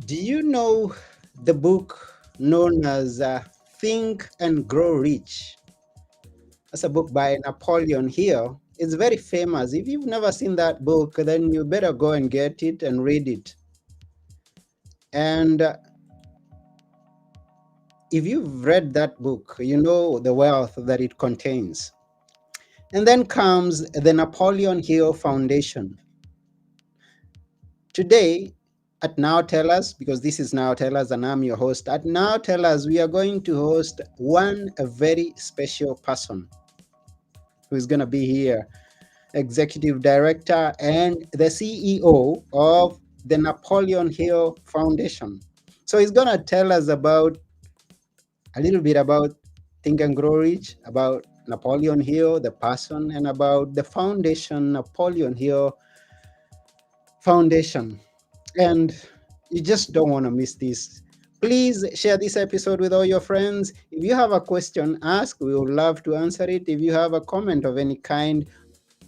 Do you know the book known as Think and Grow Rich? That's a book by Napoleon Hill. It's very famous. If you've never seen that book, then you better go and get it and read it. And if you've read that book, you know the wealth that it contains. And then comes the Napoleon Hill Foundation. Today, at Now Tell Us, because this is Now Tell Us and I'm your host, at Now Tell Us, we are going to host a very special person who is going to be here, Executive Director and the CEO of the Napoleon Hill Foundation. So he's going to tell us about a little bit about Think and Grow Rich, about Napoleon Hill, the person, and about the foundation, Napoleon Hill Foundation. And you just don't want to miss this. Please share this episode with all your friends. If you have a question, ask. We would love to answer it. If you have a comment of any kind,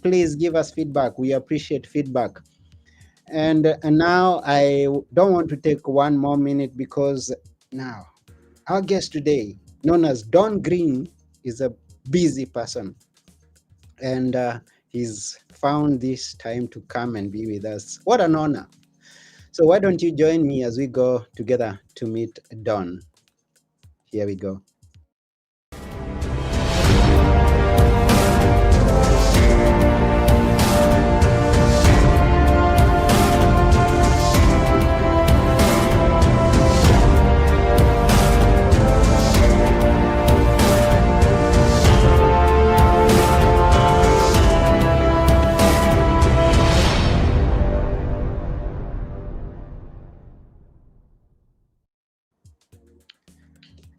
please give us feedback. We appreciate feedback. And now I don't want to take one more minute because now our guest today, known as Don Green, is a busy person. And he's found this time to come and be with us. What an honor. So why don't you join me as we go together to meet Don? Here we go.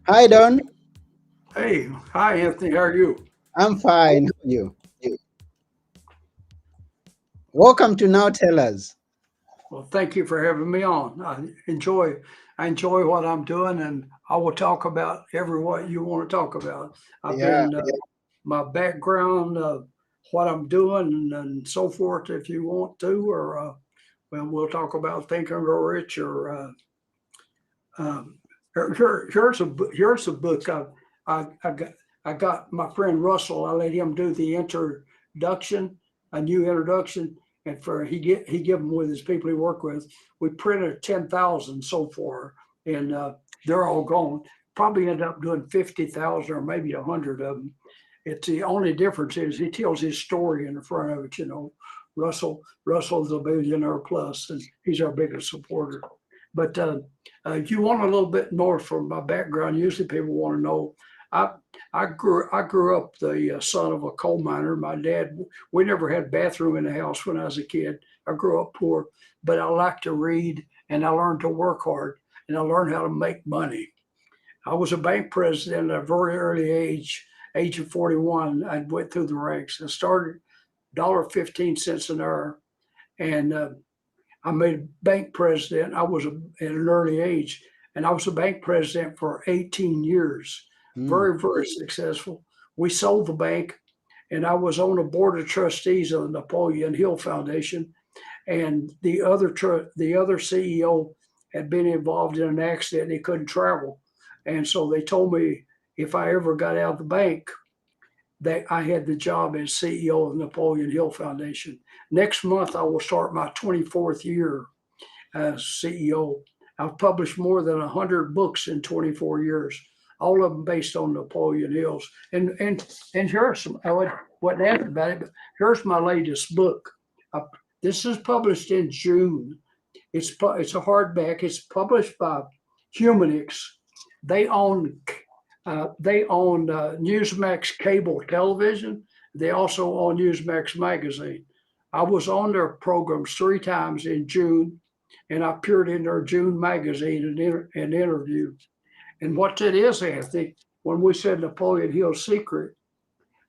Hi, Don. Hey, hi Anthony, how are you? I'm fine. How are you? Welcome to Now Tell Us. Well, thank you for having me on. I enjoy what I'm doing, and I will talk about every what you want to talk about. I've Yeah, been my background, what I'm doing, and so forth. If you want to, or well, we'll talk about Think and Grow Rich, or um, here's a book I got. I got my friend Russell. I let him do the introduction, a new introduction, and he give them with his people he worked with. We printed 10,000 so far, and they're all gone. Probably end up doing 50,000 or maybe 100 of them. It's the only difference is he tells his story in the front of it. Russell's a billionaire plus, and he's our biggest supporter. But if you want a little bit more from my background, usually people want to know. I I grew up the son of a coal miner. My dad, we never had a bathroom in the house when I was a kid. I grew up poor, but I liked to read and I learned to work hard and I learned how to make money. I was a bank president at a very early age of 41. I went through the ranks and started $1.15 an hour, and I made a bank president. I was at an early age, and I was a bank president for 18 years. mm, Very, very successful. We sold the bank, and I was on the board of trustees of the Napoleon Hill Foundation. And the other CEO had been involved in an accident. He couldn't travel, and so they told me if I ever got out of the bank, that I had the job as CEO of the Napoleon Hill Foundation. Next month, I will start my 24th year as CEO. I've published more than 100 books in 24 years, all of them based on Napoleon Hills. And here's some, I wasn't asked about it, but here's my latest book. Uh, this is published in June. It's a hardback. It's published by Humanix. They own Newsmax cable television. They also own Newsmax magazine. I was on their programs 3 times in June, and I appeared in their June magazine and interviewed. And what that is, Anthony, when we said Napoleon Hill's Secret,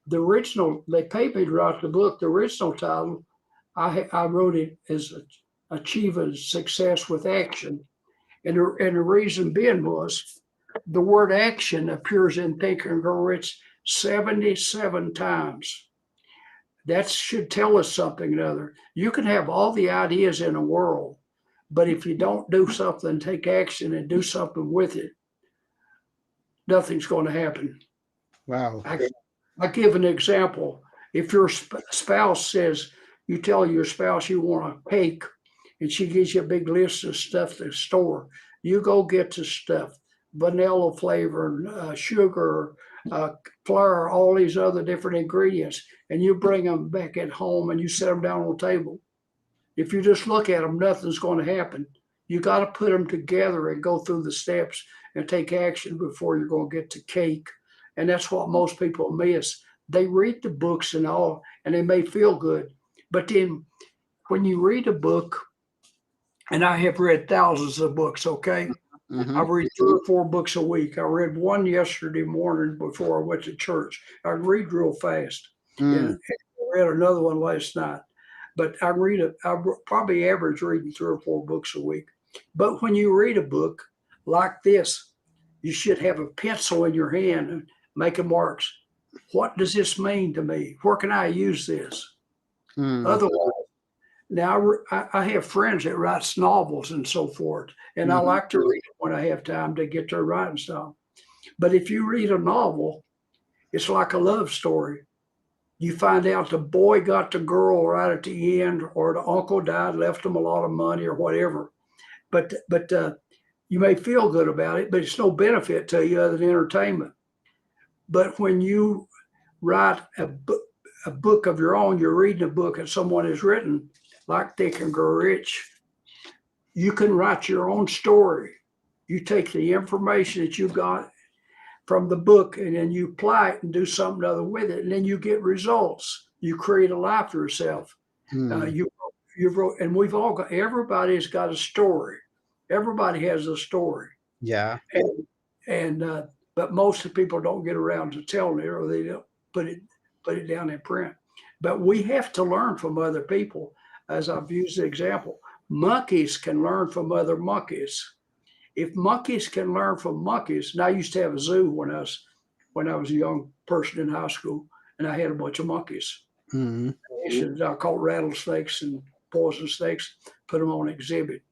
the original, they paid me to write the book. The original title, I wrote it as Achieving Success with Action. And the reason being was the word action appears in Think and Grow Rich 77 times. That should tell us something or other. You can have all the ideas in the world, But if you don't do something, take action and do something with it, nothing's going to happen. Wow. I give an example. If your spouse says, you tell your spouse you want a cake, and she gives you a big list of stuff to store, you go get the stuff, vanilla flavor, sugar, flour, all these other different ingredients, and you bring them back at home and you set them down on the table. If you just look at them, nothing's going to happen. You got to put them together and go through the steps and take action before you're going to get to cake. And that's what most people miss. They read the books and all, and they may feel good. But then when you read a book, and I have read thousands of books, okay? I read 3 or 4 books a week. I read one yesterday morning before I went to church. I read real fast. And I read another one last night. But I probably average reading 3 or 4 books a week. But when you read a book like this, you should have a pencil in your hand and making marks. What does this mean to me? Where can I use this? Otherwise, now I have friends that write novels and so forth, and I like to read it when I have time to get their writing style. But if you read a novel, it's like a love story. You find out the boy got the girl right at the end, or the uncle died, left him a lot of money or whatever. But you may feel good about it, but it's no benefit to you other than entertainment. But when you write a book of your own, you're reading a book that someone has written, like Think and Grow Rich, you can write your own story. You take the information that you got from the book and then you apply it and do something other with it, and then you get results. You create a life for yourself. You wrote, and everybody's got a story. Everybody has a story. Yeah. But most of the people don't get around to telling it, or they don't put it down in print. But we have to learn from other people. As I've used the example, monkeys can learn from other monkeys. If monkeys can learn from monkeys, and I used to have a zoo when I was a young person in high school, and I had a bunch of monkeys. I caught rattlesnakes and poison snakes, put them on exhibit.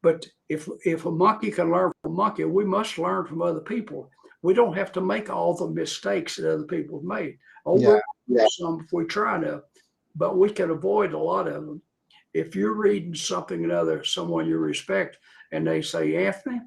But if a monkey can learn from a monkey, we must learn from other people. We don't have to make all the mistakes that other people have made. We'll some if we try to, but we can avoid a lot of them. If you're reading something someone you respect, and they say, Anthony,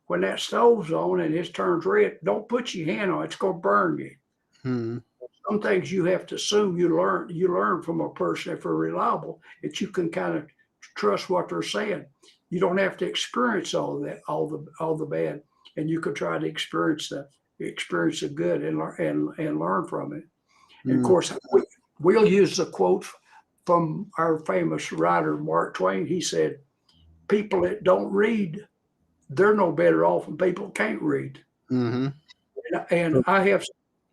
when that stove's on and it turns red, don't put your hand on it. It's going to burn you. Some things you have to assume you learn from a person, if they're reliable, that you can kind of trust what they're saying. You don't have to experience all that, all the bad, and you can try to experience the good and learn from it. And of course, we'll use the quote from our famous writer Mark Twain. He said, "People that don't read, they're no better off than people that can't read." And I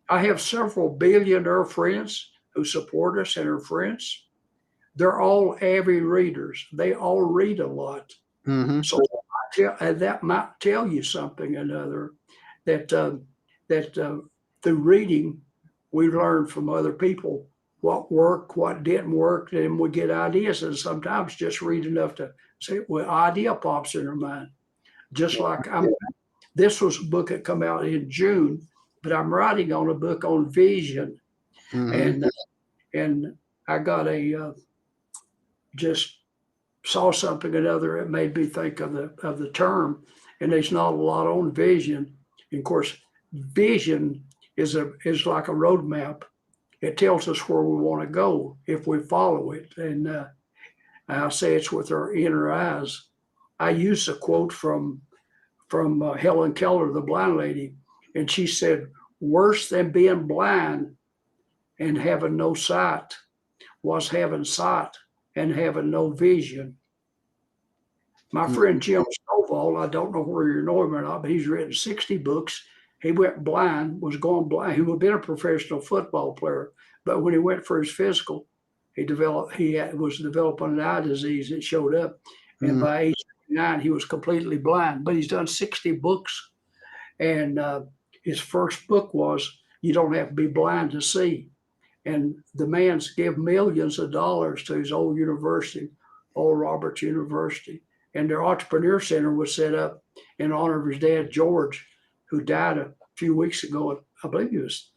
have several billionaire friends who support us and are friends. They're all avid readers. They all read a lot. So that might tell you something another, that through reading, we learn from other people what worked, what didn't work, and we get ideas. And sometimes just read enough to say, well, idea pops in our mind. Just like this was a book that come out in June, but I'm writing on a book on vision, and I got just saw something another that made me think of the term, and there's not a lot on vision. And of course, vision is like a roadmap. It tells us where we want to go if we follow it. And I say it's with our inner eyes. I use a quote from Helen Keller, the blind lady, and she said, "Worse than being blind and having no sight was having sight and having no vision." My friend Jim Stovall, I don't know where you know him or not, but he's written 60 books. He went blind, was going blind. He would have been a professional football player, but when he went for his physical, he was developing an eye disease that showed up. And by age 9, he was completely blind. But he's done 60 books. And his first book was You Don't Have to Be Blind to See. And the man's give millions of dollars to his old university, Oral Roberts University. and their entrepreneur center was set up in honor of his dad, George, who died a few weeks ago. I believe he was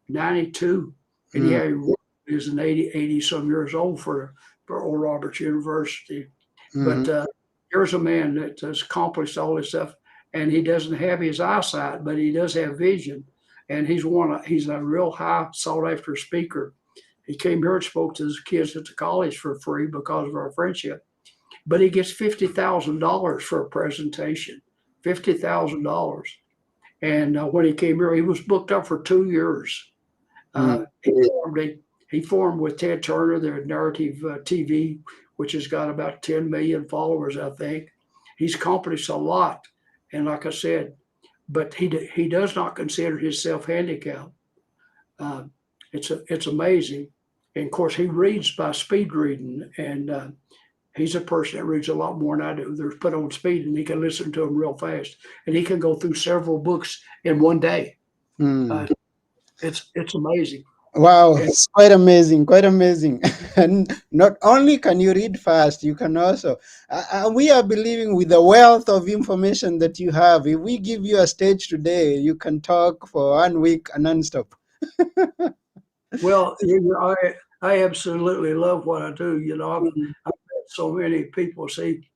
92, and Mm. he was an 80 some years old for Oral Roberts University. Mhm. But here's a man that has accomplished all this stuff, and he doesn't have his eyesight, but he does have vision, and he's a real high sought after speaker. He came here and spoke to his kids at the college for free because of our friendship. But he gets $50,000 for a presentation, $50,000. And when he came here, he was booked up for 2 years. Mm. He formed with Ted Turner, their Narrative TV, which has got about 10 million followers, I think. He's accomplished a lot, and like I said, but he does not consider himself handicapped. It's amazing, and of course he reads by speed reading, and he's a person that reads a lot more than I do. They're put on speed, and he can listen to them real fast, and he can go through several books in one day. Mm. It's amazing. Wow, And it's quite amazing, quite amazing. And not only can you read fast, you can also. We are believing with the wealth of information that you have. If we give you a stage today, you can talk for 1 week nonstop. well, I absolutely love what I do. Mm. I've met so many people. See,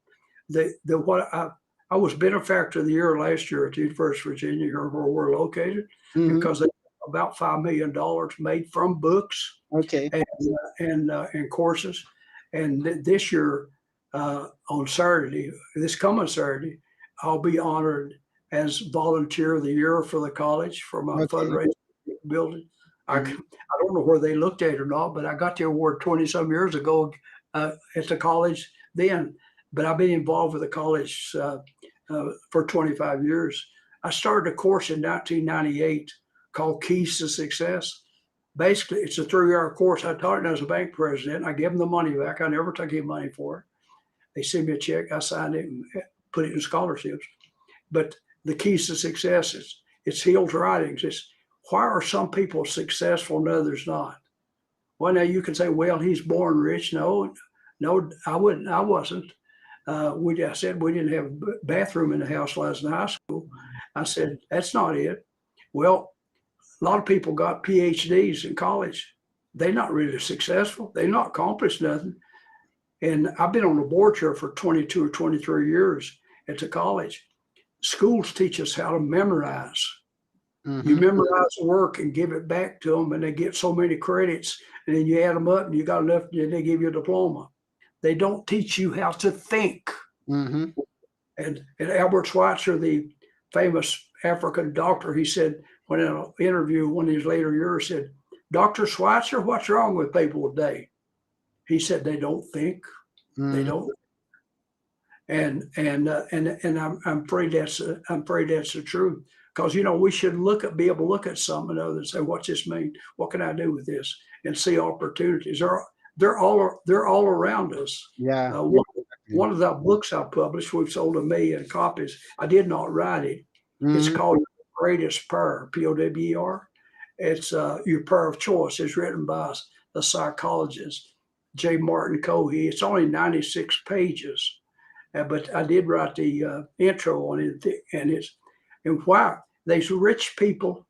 the what I was benefactor of the year last year at the University of Virginia, here where we're located, Mhm. because they about $5 million made from books Okay. and courses. And this year, on Saturday, this coming Saturday, I'll be honored as volunteer of the year for the college for my Okay. fundraising building. Mhm. I don't know where they looked at it or not, but I got the award 20 some years ago at the college then. But I've been involved with the college for 25 years. I started a course in 1998 called Keys to Success. Basically, it's a 3-year course. I taught it as a bank president. I gave them the money back. I never took any money for it. They sent me a check. I signed it and put it in scholarships. But the keys to success is it's Hill's writings. It's why are some people successful and others not? Well, now you can say, well, he's born rich. No, I wouldn't. I wasn't. I said we didn't have a bathroom in the house last in high school. I said that's not it. Well, a lot of people got PhDs in college. They're not really successful. They not accomplished nothing. And I've been on the board chair for 22 or 23 years at the college. Schools teach us how to memorize. You Mhm. memorize the work and give it back to them, and they get so many credits, and then you add them up, and you got enough, and they give you a diploma. They don't teach you how to think. Mhm. And Albert Schweitzer, the famous African doctor, he said when in an interview one of his later years, said, Dr. Schweitzer, what's wrong with people today? He said they don't think. They Mhm. don't. And I'm afraid that's the truth. Because we should be able to look at something and say, what's this mean? What can I do with this? And see opportunities. They're all around us. Yeah. One of the books I published, we've sold 1 million copies. I did not write it. It's Mhm. called Greatest Prayer, Power. It's Your Prayer of Choice. It's written by the psychologist J. Martin Cohey. It's only 96 pages, but I did write the intro on it, and why there's rich people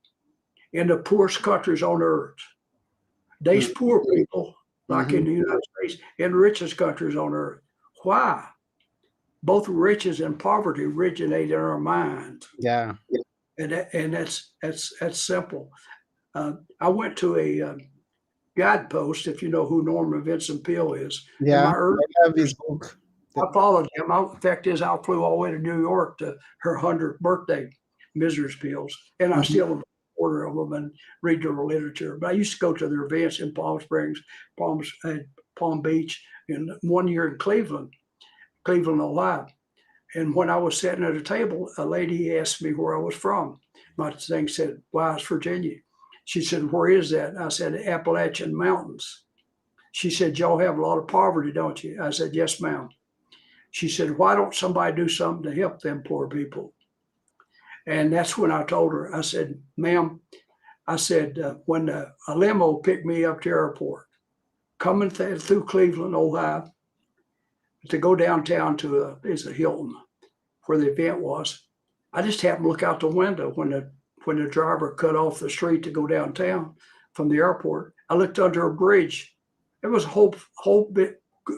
in the poorest countries on earth. There's poor people, like in Mhm. the United States, in the richest countries on earth. Why? Both riches and poverty originate in our mind, Yeah. and that's simple. I went to a guidepost, if you know who Norman Vincent Peale is. In Yeah. my early I have his years, book. I followed him. The fact is, I flew all the way to New York to her 100th birthday, Mrs. Peale's, and I Mhm. still am order of them and read their literature. But I used to go to their events in Palm Springs, Palm Beach, and 1 year in Cleveland, Ohio. And when I was sitting at a table, a lady asked me where I was from. My thing said, Wise, Virginia. She said, where is that? I said, Appalachian Mountains. She said, y'all have a lot of poverty, don't you? I said, yes, ma'am. She said, why don't somebody do something to help them poor people? And that's when I told her, I said, ma'am, I said, when a limo picked me up to the airport, coming through Cleveland, Ohio, to go downtown to is a Hilton where the event was. I just happened to look out the window when the driver cut off the street to go downtown from the airport. I looked under a bridge. There was a whole big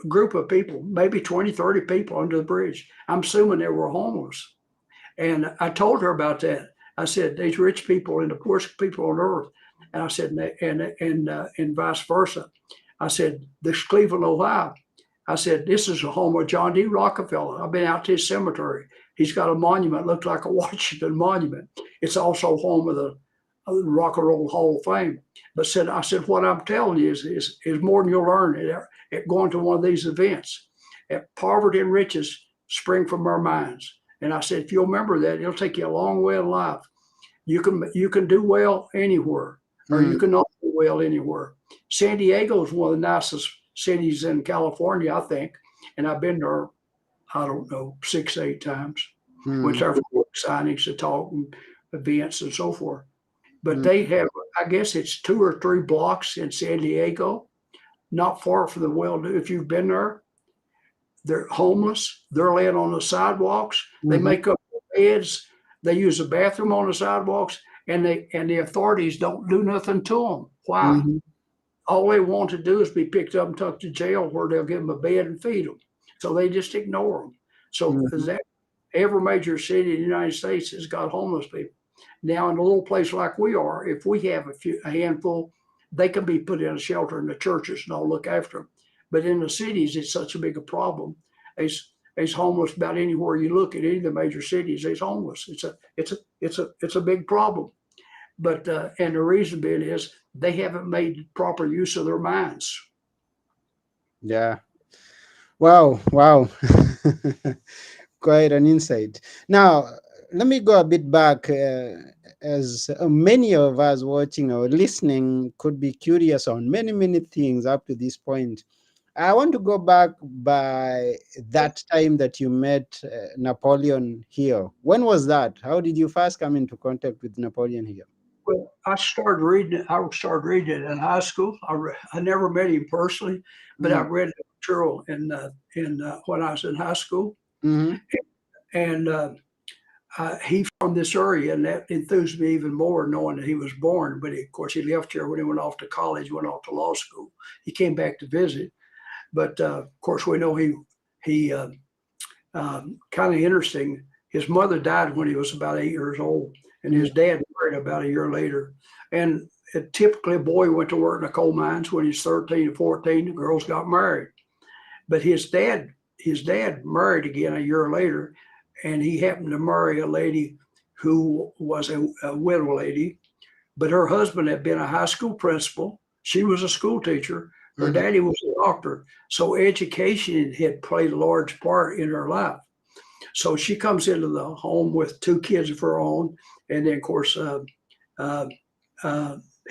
group of people, maybe 20, 30 people under the bridge. I'm assuming they were homeless. And I told her about that. I said, these rich people and the poorest people on earth. And I said, and vice versa. I said, this Cleveland, Ohio. I said, this is the home of John D. Rockefeller. I've been out to his cemetery. He's got a monument, looked like a Washington monument. It's also home of the Rock and Roll Hall of Fame. But I said, what I'm telling you is more than you'll learn at going to one of these events. Poverty and riches spring from our minds. And I said, if you'll remember that, it'll take you a long way in life. You can do well anywhere, or you can not do well anywhere. San Diego is one of the nicest cities in California, I think. And I've been there, I don't know, 6, 8 times. Went there for signings to talk and events and so forth. But they have, I guess it's 2 or 3 blocks in San Diego, not far from the well-to-do. If you've been there, they're homeless. They're laying on the sidewalks. They make up beds. They use the bathroom on the sidewalks, and the authorities don't do nothing to them. Why? All they want to do is be picked up and tucked to jail, where they'll give them a bed and feed them. So they just ignore them. So that every major city in the United States has got homeless people. Now, in a little place like we are, if we have a handful, they can be put in a shelter in the churches and I'll look after them. But in the cities, it's such a big a problem. There's homeless about anywhere you look at any of the major cities. There's homeless. It's a big problem. But and the reason being is they haven't made proper use of their minds. Yeah. Wow. Quite an insight. Now, let me go a bit back, as many of us watching or listening could be curious on many things up to this point. I want to go back by that time that you met Napoleon Hill. When was that? How did you first come into contact with Napoleon Hill? Well, I started reading it in high school. I never met him personally, but I read the material in when I was in high school. And he's from this area, and that enthused me even more, knowing that he was born. But of course, he left here when he went off to college, went off to law school. He came back to visit, but of course, we know he kind of interesting. His mother died when he was about 8 years old, and his dad married about a year later. And typically, a boy went to work in the coal mines when he's 13 or 14. The girls got married, but his dad married again a year later. And he happened to marry a lady who was a widow lady, but her husband had been a high school principal. She was a school teacher. Her daddy was a doctor. So education had played a large part in her life. So she comes into the home with 2 kids of her own. And then, of course,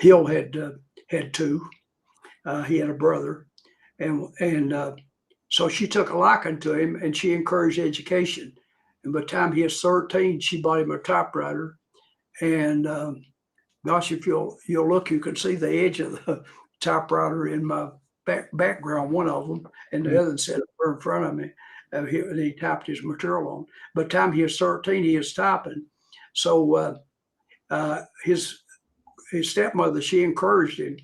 Hill had 2. He had a brother. And so she took a liking to him, and she encouraged education. And by the time he was 13, she bought him a typewriter. And gosh, if you'll look, you can see the edge of the typewriter in my background, one of them, and the other set up in front of me. He typed his material on. By the time he was 13, he was typing. So his stepmother, she encouraged him.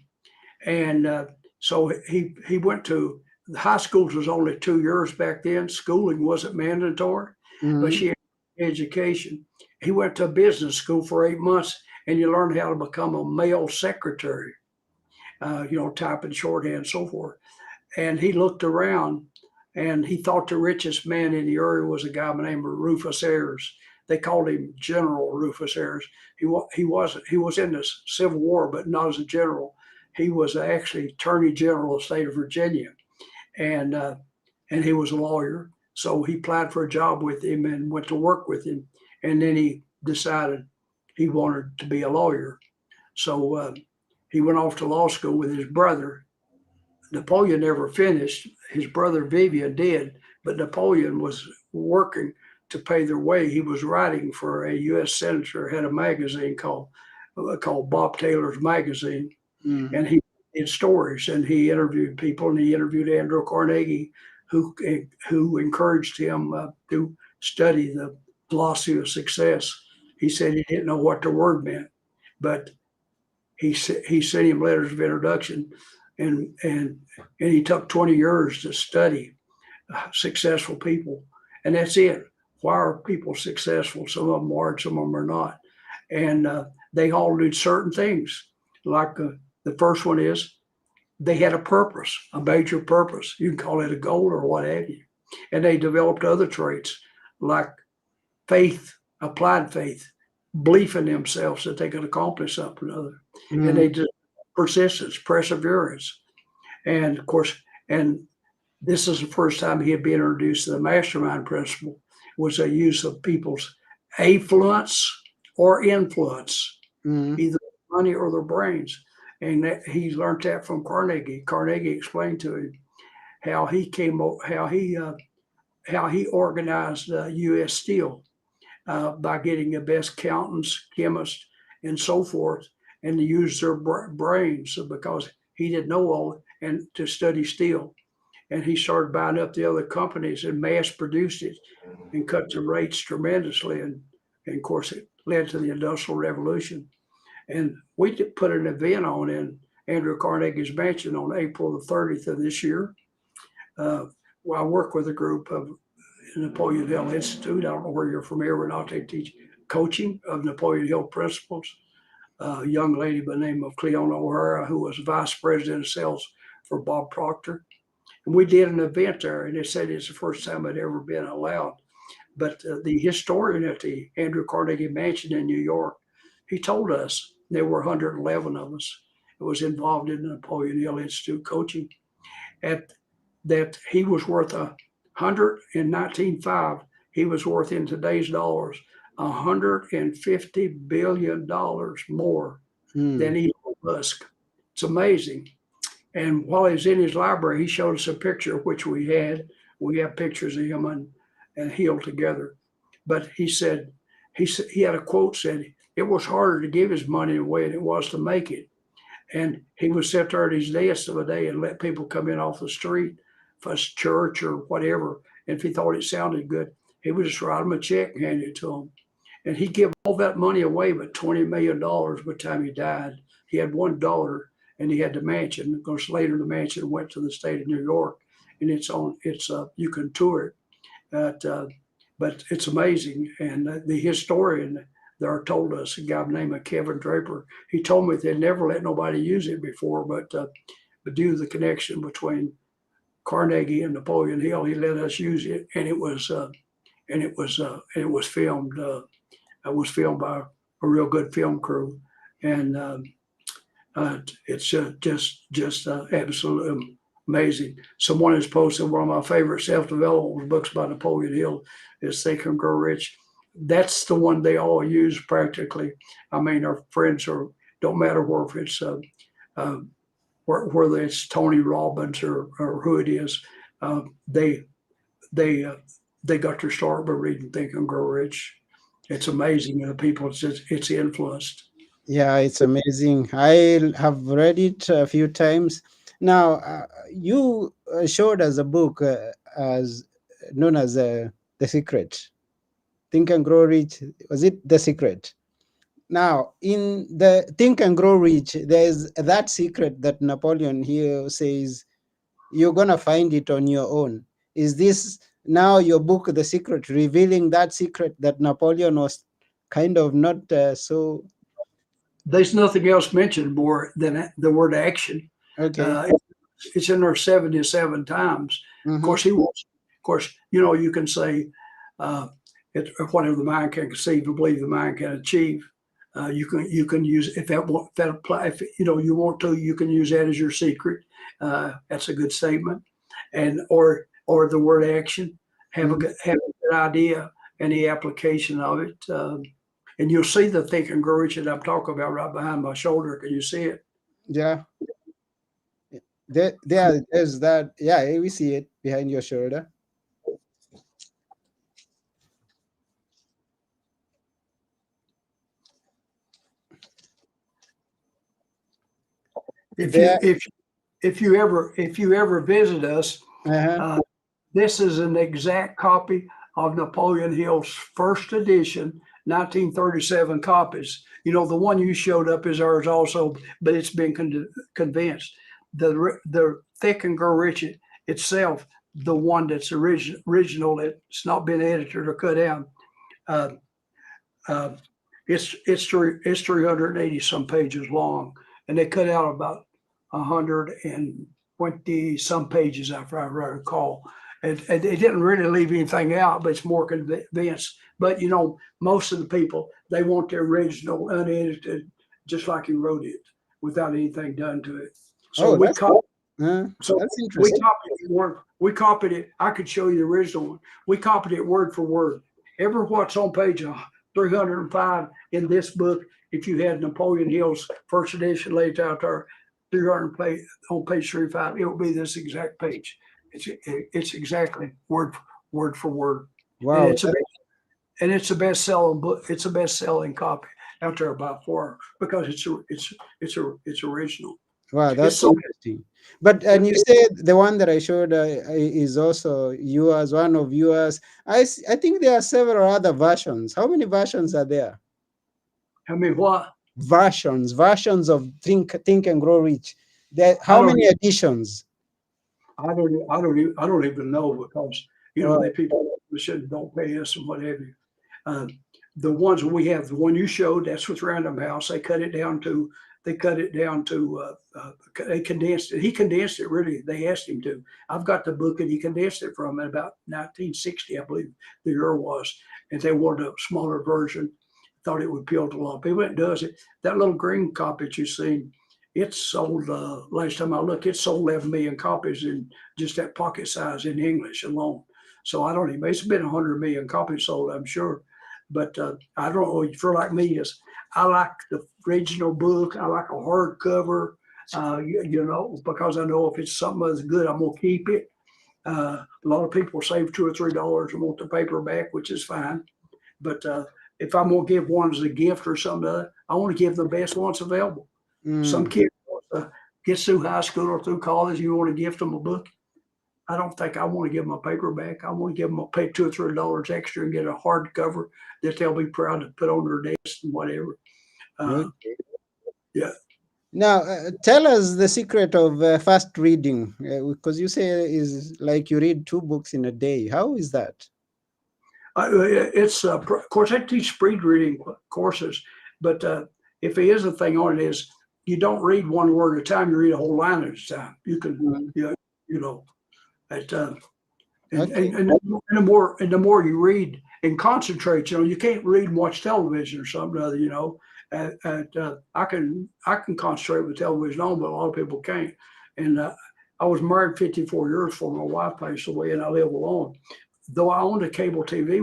And so he went to the high schools. Was only 2 years back then. Schooling wasn't mandatory. But she had education. He went to business school for 8 months, and you learned how to become a mail secretary, typing shorthand and so forth. And he looked around, and he thought the richest man in the area was a guy named Rufus Ayers. They called him General Rufus Ayers. He was in the Civil War, but not as a general. He was actually Attorney General of the state of Virginia, and he was a lawyer. So he applied for a job with him and went to work with him. And then he decided he wanted to be a lawyer. So he went off to law school with his brother. Napoleon never finished. His brother Vivian did, but Napoleon was working to pay their way. He was writing for a U.S. senator, had a magazine called Bob Taylor's Magazine. And he did stories, and he interviewed people, and he interviewed Andrew Carnegie who encouraged him to study the philosophy of success. He said he didn't know what the word meant, but he sent him letters of introduction, and he took 20 years to study successful people, and that's it. Why are people successful? Some of them are, some of them are not, and they all did certain things. Like the first one is they had a purpose, a major purpose. You can call it a goal or what have you, and they developed other traits like faith, applied faith, belief in themselves that they could accomplish something or other. And they did persistence, perseverance. And of course, and this is the first time he had been introduced to the mastermind principle, was a use of people's affluence or influence, either money or their brains. And he learned that from Carnegie. Carnegie explained to him how he organized U.S. Steel by getting the best accountants, chemists, and so forth, and to use their brains because he didn't know all and to study steel. And he started buying up the other companies and mass produced it and cut the rates tremendously. And of course, it led to the Industrial Revolution. And we put an event on in Andrew Carnegie's mansion on April the 30th of this year. I work with a group of Napoleon Hill Institute. I don't know where you're familiar or not. They teach coaching of Napoleon Hill principles. A young lady by the name of Cleona O'Hara, who was vice president of sales for Bob Proctor. And we did an event there, and they said it's the first time I'd ever been allowed. But the historian at the Andrew Carnegie Mansion in New York, he told us there were 111 of us that was involved in the Napoleon Hill Institute coaching, that he was worth in 1905, he was worth in today's dollars $150 billion more than Elon Musk. It's amazing. And while he was in his library, he showed us a picture, which we had. We have pictures of him and Hill together. But he said, he had a quote said, it was harder to give his money away than it was to make it. And he would sit there at his desk of a day and let people come in off the street for his church or whatever. And if he thought it sounded good, he would just write them a check and hand it to them. And he gave all that money away, but $20 million by the time he died. He had one daughter, and he had the mansion. Of course, later the mansion went to the state of New York, and you can tour it, but it's amazing. And the historian there told us, a guy named Kevin Draper, he told me they'd never let nobody use it before, but due to the connection between Carnegie and Napoleon Hill, he let us use it, and it was filmed. It was filmed by a real good film crew, and it's just absolutely amazing. Someone has posted one of my favorite self-development books by Napoleon Hill is Think and Grow Rich. That's the one they all use practically. I mean, our friends don't matter whether it's whether it's Tony Robbins or who it is, they got their start by reading Think and Grow Rich. It's amazing the people it's influenced. Yeah, it's amazing. I have read it a few times. Now, you showed us a book as known as The Secret. Think and Grow Rich. Was it The Secret? Now, in the Think and Grow Rich, there's that secret that Napoleon here says you're going to find it on your own. Is this now your book, The Secret, revealing that secret that Napoleon was kind of not so? There's nothing else mentioned more than the word action. Okay. It's in there 77 times. Of course, he wants. Of course, you can say whatever the mind can conceive and believe the mind can achieve. You can use if that apply. If you want to, you can use that as your secret. That's a good statement, and or the word action. Have a good idea and the application of it. And you'll see the Think and Grow Rich that I'm talking about right behind my shoulder. Can you see it? Yeah. There's that. Yeah, we see it behind your shoulder. If There. you ever visit us, Uh-huh. This is an exact copy of Napoleon Hill's first edition, 1937 copies. You know, the one you showed up is ours also, but it's been condensed. The Thick and Grow Rich itself, the one that's original, it's not been edited or cut out. Uh, uh, it's 380 some pages long, and they cut out about 120 some pages, after I recall. And they didn't really leave anything out, but it's more convinced. But you know, most of the people, they want the original unedited, just like he wrote it, without anything done to it. So Oh, we copied. So that's we interesting. copied it word. We copied it. I could show you the original one. We copied it word for word. Every what's on page 305 in this book, if you had Napoleon Hill's first edition laid out there, 300 page on page 35, it will be this exact page. It's exactly word for word, and Wow, it's a best selling book. It's a best selling copy out there by far because it's original. wow, It's that's so interesting. But and you said the one that I showed is also yours, one of yours. I think there are several other versions. How many versions are there? I mean, what Versions of Think and Grow Rich. There, I how don't many editions? I don't even know because you know Oh, they people should don't pay us and what have you. Uh, the ones we have, the one you showed, that's with Random House. They cut it down to they condensed it. He condensed it really. They asked him to. I've got the book and he condensed it from about 1960, I believe the year was, and they wanted a smaller version. Thought it would appeal to a lot of people. It does it. That little green copy that you seen, it's sold. Last time I looked, it sold 11 million copies in just that pocket size in English alone. So I don't even. It's been 100 million copies sold, I'm sure. But I don't know. If you're like me, is I like the original book. I like a hardcover. You know, because I know if it's something that's good, I'm gonna keep it. A lot of people save $2 or $3 and want the paperback, which is fine. But if I'm gonna give one as a gift or something, I want to give the best ones available. Some mm, kid gets through high school or through college, you want to gift them a book. I don't think I want to give them a paperback. I want to give them a pay $2 or $3 extra and get a hardcover that they'll be proud to put on their desk and whatever. Uh, okay. yeah, Now, tell us the secret of fast reading, because you say is like you read two books in a day. How is that? it's of course I teach speed reading courses, but if there is a thing on it is you don't read one word at a time. You read a whole line at a time. You can, Mm, you know, at okay. and the more you read and concentrate, you know, you can't read and watch television or something or other, you know. I can concentrate with television on, but a lot of people can't. And I was married 54 years before my wife passed away, and I live alone. Though I owned a cable TV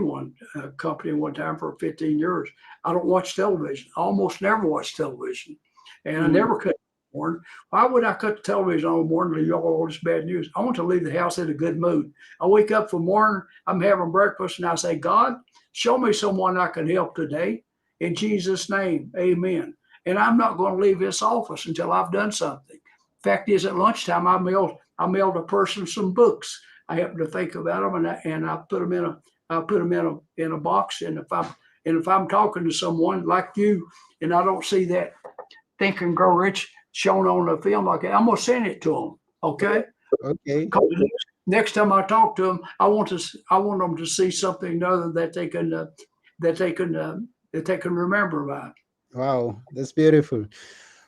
company one time for 15 years, I don't watch television. I almost never watch television, and I Mm, never cut the morning. Why would I cut the television on the morning to leave all this bad news? I want to leave the house in a good mood. I wake up for morning, I'm having breakfast, and I say, God, show me someone I can help today. In Jesus' name, amen. And I'm not going to leave this office until I've done something. Fact is, at lunchtime, I mailed a person some books. I happen to think about them, and I put them in a box. And if I'm talking to someone like you, and I don't see that Think and Grow Rich shown on the film like that, I'm gonna send it to them. Okay. okay. Because next time I talk to them, I want them to see something other that they can uh, that they can remember by. Wow, that's beautiful.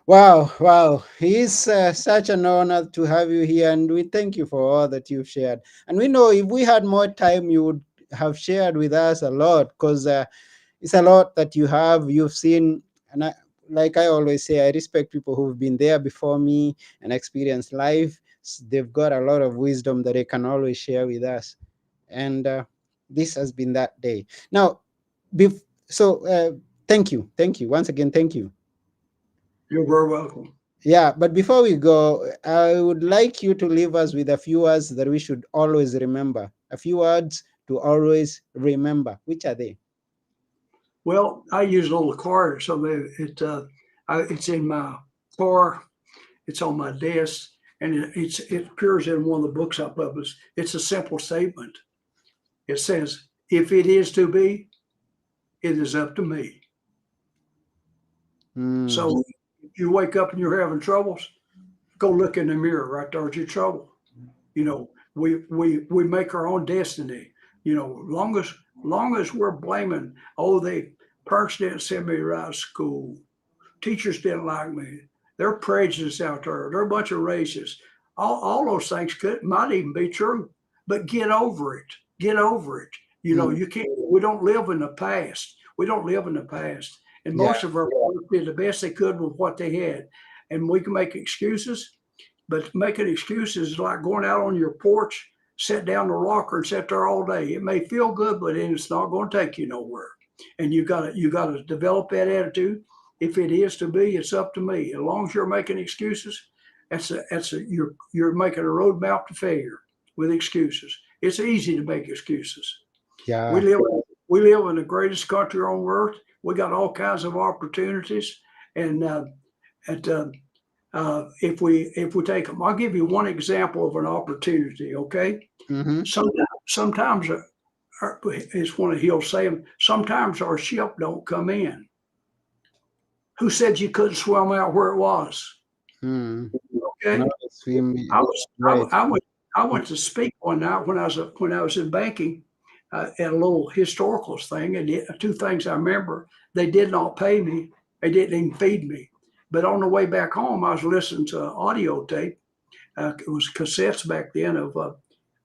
Wow, wow. It's such an honor to have you here, and we thank you for all that you've shared. And we know if we had more time, you would have shared with us a lot because it's a lot that you've seen. And like I always say, I respect people who've been there before me and experienced life. They've got a lot of wisdom that they can always share with us. And this has been that day. Now, so thank you once again. Thank you. You're very welcome. Yeah, but before we go, I would like you to leave us with a few words that we should always remember. A few words to always remember. Which are they? Well, I use a little card, so it's in my car. It's on my desk, and it appears in one of the books I published. It's a simple statement. It says, "If it is to be, it is up to me." So if you wake up and you're having troubles, go look in the mirror. Right there's your trouble. You know, we make our own destiny. You know, long as we're blaming, oh, parents didn't send me to right school, teachers didn't like me, there are prejudices out there, there are a bunch of racists. All those things might even be true, but get over it. Get over it. You know, you can't. We don't live in the past. We don't live in the past. And most of our parents did the best they could with what they had. And we can make excuses, but making excuses is like going out on your porch, sit down the rocker and sit there all day. It may feel good, but it's not going to take you nowhere. And you got to develop that attitude. If it is to be, it's up to me. As long as you're making excuses, you're making a roadmap to failure with excuses. It's easy to make excuses. Yeah. We live in the greatest country on earth. We got all kinds of opportunities, and if we take them, I'll give you one example of an opportunity. Okay, sometimes it's one of Hill's saying. Sometimes our ship don't come in. Who said you couldn't swim out where it was? Okay, I went to speak one night when I was in banking at a little historical thing, and two things I remember: they did not pay me, they didn't even feed me. But on the way back home, I was listening to audio tape. It was cassettes back then of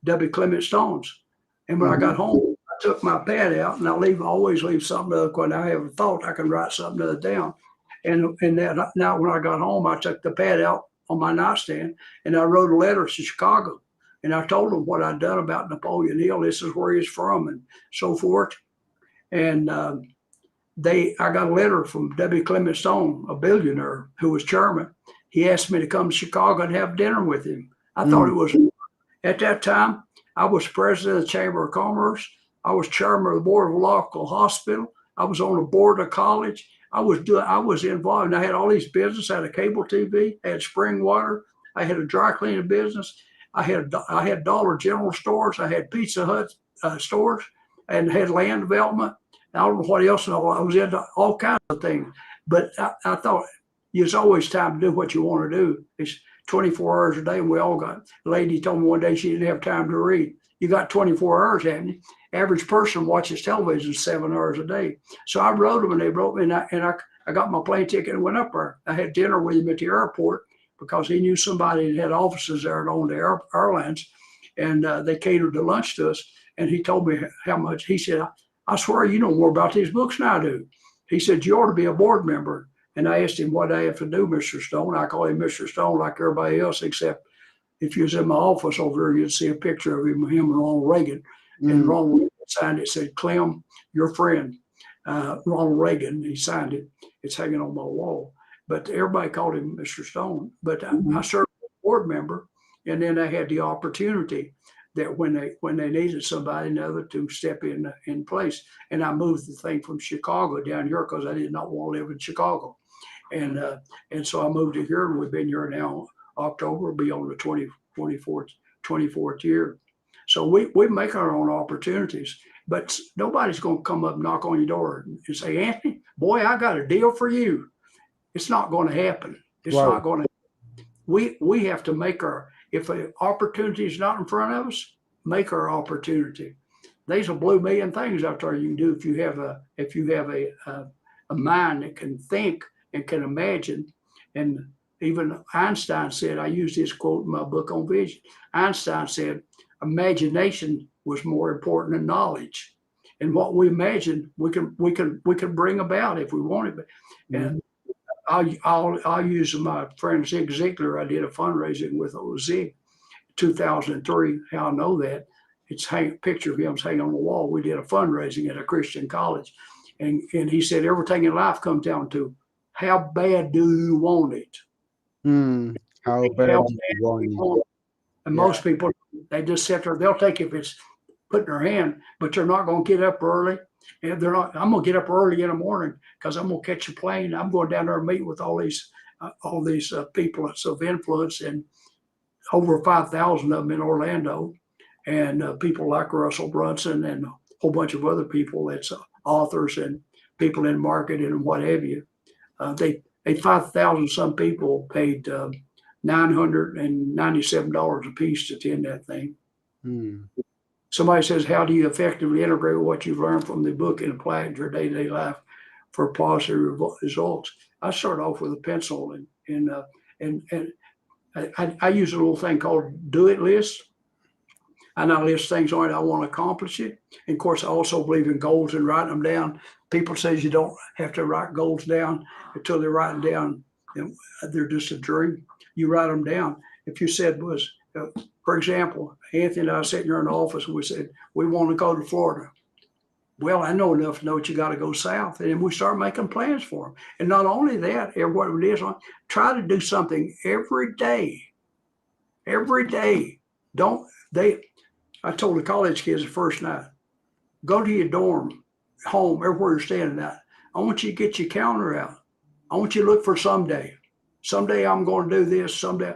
W. Clement Stone's. And when I got home, I took my pad out, and I always leave something when I have a thought, I can write something down. And that now when I got home, I took the pad out on my nightstand, and I wrote a letter to Chicago. And I told them what I'd done about Napoleon Hill. This is where he's from, and so forth. And I got a letter from W. Clement Stone, a billionaire who was chairman. He asked me to come to Chicago and have dinner with him. I thought it was, at that time, I was president of the Chamber of Commerce. I was chairman of the board of a local hospital. I was on the board of college. I was involved, and I had all these businesses. I had a cable TV, I had spring water, I had a dry cleaning business, I had Dollar General stores, I had Pizza Hut stores, and had land development. I don't know what else. I was into all kinds of things, but I thought there's always time to do what you want to do. It's 24 hours a day, and we all got. A lady told me one day she didn't have time to read. You got 24 hours, haven't you? Average person watches television 7 hours a day. So I wrote them, and they wrote me, and I got my plane ticket and went up there. I had dinner with him at the airport because he knew somebody that had offices there that owned the airlines, and they catered the lunch to us. And he told me how much. He said, I swear you know more about these books than I do. He said, you ought to be a board member. And I asked him what I have to do, Mr. Stone. I call him Mr. Stone like everybody else, except if you was in my office over there, you'd see a picture of him and Ronald Reagan. And Ronald Reagan signed it, said, Clem, your friend, Ronald Reagan. He signed it. It's hanging on my wall. But everybody called him Mr. Stone. But I served as a board member, and then I had the opportunity that when they needed somebody another to step in place. And I moved the thing from Chicago down here because I did not want to live in Chicago. And so I moved to here, and we've been here now. October will be on the 24th year. So we make our own opportunities, but nobody's going to come up and knock on your door and say, Anthony, boy, I got a deal for you. It's not going to happen. It's not going to. We have to make if an opportunity is not in front of us, make our opportunity. There's a blue million things out there you can do if you have a mind that can think and can imagine. And even Einstein said, I use this quote in my book on vision. Einstein said, imagination was more important than knowledge. And what we imagine, we can bring about if we wanted. And I'll use my friend Zig Ziglar. I did a fundraising with Zig 2003. How I know that? It's a picture of him's hanging on the wall. We did a fundraising at a Christian college. And he said, everything in life comes down to how bad do you want it? How bad do you want it? And most people, they just sit there. They'll take if it's put in their hand, but they're not going to get up early. And they're not. I'm going to get up early in the morning because I'm going to catch a plane. I'm going down there and meet with all these people of influence, and over 5,000 of them in Orlando, and people like Russell Brunson and a whole bunch of other people. That's authors and people in marketing and what have you. They 5,000 some people paid $997 a piece to attend that thing. Hmm. Somebody says, "How do you effectively integrate what you've learned from the book and apply it in your day-to-day life for positive results?" I start off with a pencil and I use a little thing called do it list. And I list things on it I want to accomplish it. And of course, I also believe in goals and writing them down. People says you don't have to write goals down until they're writing down. And they're just a dream. You write them down. If you said was, for example, Anthony and I sitting here in the office and we said, we want to go to Florida. Well, I know enough to know that you got to go south. And then we start making plans for them. And not only that, what it is, try to do something every day. Every day. Don't, they, I told the college kids the first night, go to your dorm, home, everywhere you're staying at. I want you to get your calendar out. I want you to look for someday. Someday I'm going to do this. Someday.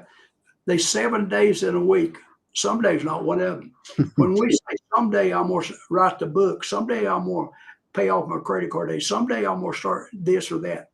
They 7 days in a week. Some days not one of them. When we say someday I'm going to write the book, someday I'm going to pay off my credit card day, someday I'm going to start this or that.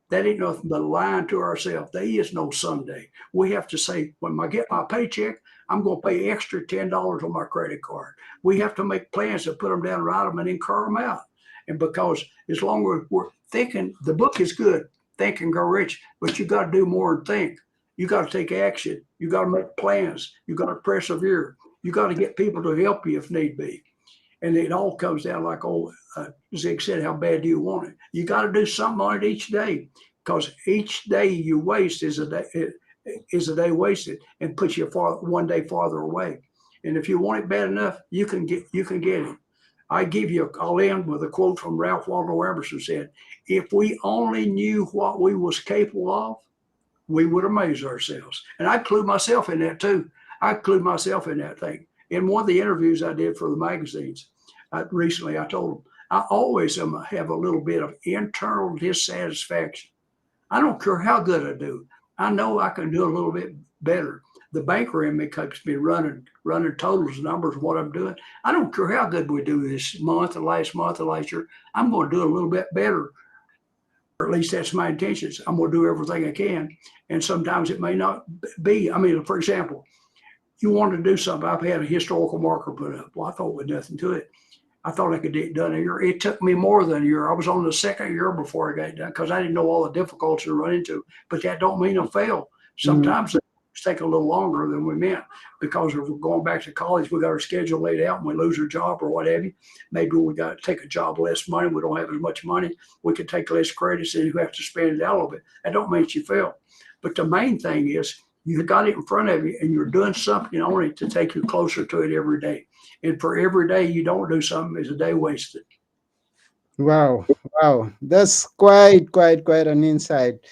That ain't nothing but lying to ourselves. There is no someday. We have to say, when I get my paycheck, I'm going to pay extra $10 on my credit card. We have to make plans to put them down, write them, and then carve them out. And because as long as we're thinking, the book is good, Think and Grow Rich, but you got to do more than think. You got to take action. You got to make plans. You got to persevere. You got to get people to help you if need be. And it all comes down like Zig said, how bad do you want it? You got to do something on it each day, because each day you waste is a day wasted and puts you one day farther away. And if you want it bad enough, you can get it. I'll end with a quote from Ralph Waldo Emerson said, "If we only knew what we was capable of, we would amaze ourselves." And I include myself in that too. I include myself in that thing. In one of the interviews I did for the magazines recently, I told them, I always have a little bit of internal dissatisfaction. I don't care how good I do. I know I can do a little bit better. The banker in me keeps me running totals, numbers, what I'm doing. I don't care how good we do this month and last year. I'm going to do a little bit better. Or at least that's my intentions. I'm going to do everything I can. And sometimes it may not be. I mean, for example, you want to do something. I've had a historical marker put up. Well, I thought with nothing to it. I thought I could get it done a year. It took me more than a year. I was on the second year before I got it done because I didn't know all the difficulties to run into. But that don't mean I fail. Sometimes it take a little longer than we meant, because if we're going back to college, we got our schedule laid out and we lose our job or what have you. Maybe we got to take a job less money. We don't have as much money. We can take less credits and you have to spend it out a little bit. That don't mean you fail. But the main thing is you got it in front of you and you're doing something on it to take you closer to it every day. And for every day you don't do something is a day wasted. Wow, wow, that's quite an insight.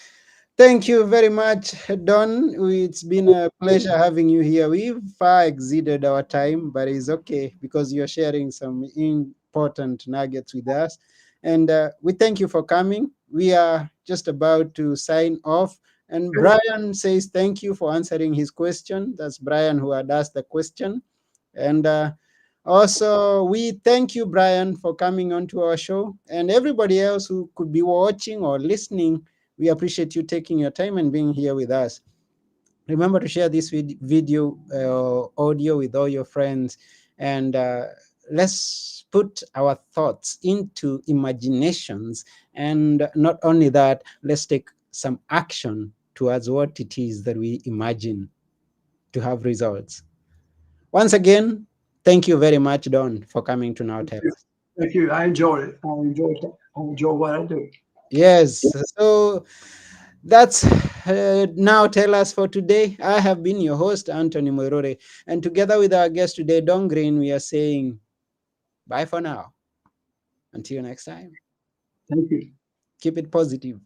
Thank you very much, Don. It's been a pleasure having you here. We've far exceeded our time, but it's okay because you're sharing some important nuggets with us. And we thank you for coming. We are just about to sign off. And Brian says thank you for answering his question. That's Brian who had asked the question. And also, we thank you, Brian, for coming onto our show. And everybody else who could be watching or listening, we appreciate you taking your time and being here with us. Remember to share this video audio with all your friends, and let's put our thoughts into imaginations. And not only that, let's take some action towards what it is that we imagine to have results. Once again, thank you very much, Don, for coming to Now Tell Us. Thank you. I enjoyed it. I enjoy what I do. Yes, so that's Now Tell Us for today. I have been your host, Anthony Morore, and together with our guest today, Don Green, we are saying bye for now. Until next time, Thank you. keep it positive.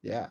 Yeah.